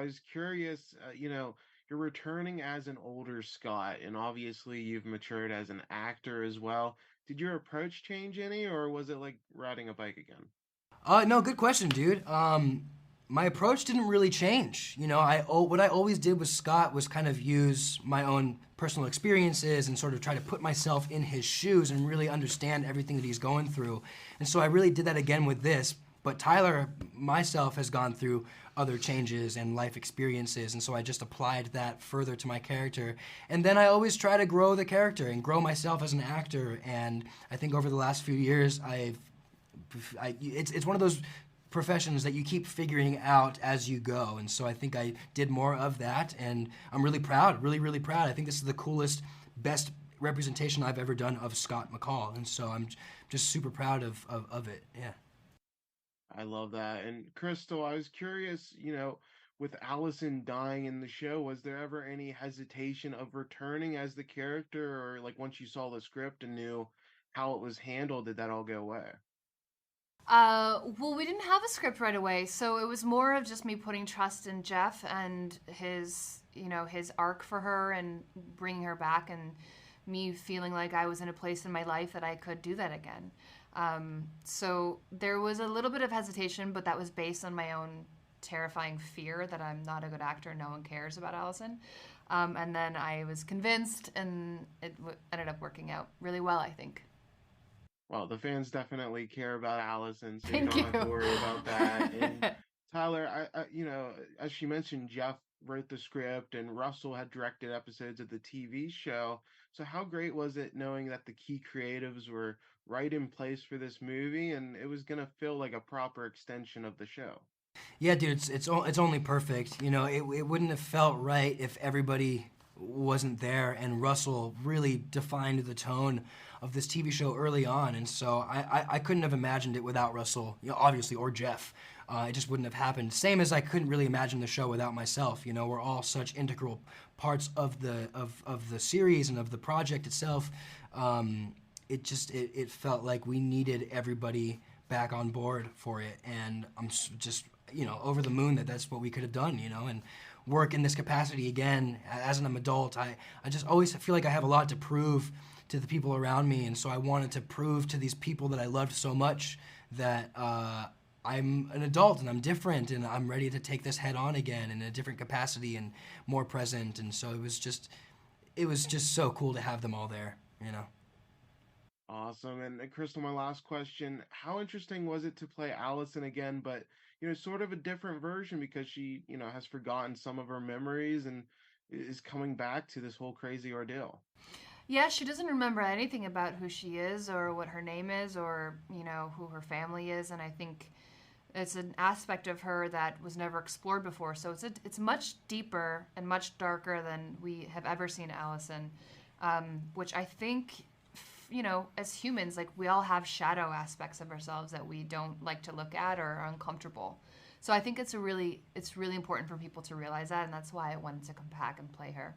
I was curious, you're returning as an older Scott, and obviously you've matured as an actor as well. Did your approach change any, or was it like riding a bike again? No, good question, dude. My approach didn't really change. What I always did with Scott was kind of use my own personal experiences and sort of try to put myself in his shoes and really understand everything that he's going through. And so I really did that again with this. But Tyler, myself, has gone through other changes and life experiences, and so I just applied that further to my character. And then I always try to grow the character and grow myself as an actor. And I think over the last few years, it's one of those professions that you keep figuring out as you go, and so I think I did more of that, and I'm really proud, really proud. I think this is the coolest, best representation I've ever done of Scott McCall, and so I'm just super proud of it. Yeah. I love that. And Crystal, I was curious, with Allison dying in the show, was there ever any hesitation of returning as the character, or like once you saw the script and knew how it was handled, did that all go away? Well, we didn't have a script right away, so it was more of just me putting trust in Jeff and his arc for her and bringing her back, and me feeling like I was in a place in my life that I could do that again. So there was a little bit of hesitation, but that was based on my own terrifying fear that I'm not a good actor, no one cares about Allison. And then I was convinced, and it ended up working out really well, I think. Well, the fans definitely care about Allison, so you Thank don't have to you. worry about that. And Tyler, as she mentioned, Jeff wrote the script and Russell had directed episodes of the TV show. So how great was it knowing that the key creatives were right in place for this movie and it was gonna feel like a proper extension of the show? Yeah, dude, it's only perfect. It wouldn't have felt right if everybody wasn't there, and Russell really defined the tone of this TV show early on, and so I couldn't have imagined it without Russell, obviously, or Jeff. It just wouldn't have happened. Same as I couldn't really imagine the show without myself. We're all such integral parts of the series and of the project itself. It felt like we needed everybody back on board for it, and I'm just over the moon that that's what we could have done, and work in this capacity again as an adult. I just always feel like I have a lot to prove to the people around me, and so I wanted to prove to these people that I loved so much that I'm an adult and I'm different and I'm ready to take this head on again in a different capacity and more present. And so it was just so cool to have them all there. Awesome. And Crystal, my last question, how interesting was it to play Allison again, but sort of a different version because she, has forgotten some of her memories and is coming back to this whole crazy ordeal. Yeah, she doesn't remember anything about who she is or what her name is or, who her family is. And I think it's an aspect of her that was never explored before. So it's much deeper and much darker than we have ever seen Allison, which I think, as humans, like we all have shadow aspects of ourselves that we don't like to look at or are uncomfortable. So I think it's really important for people to realize that, and that's why I wanted to come back and play her.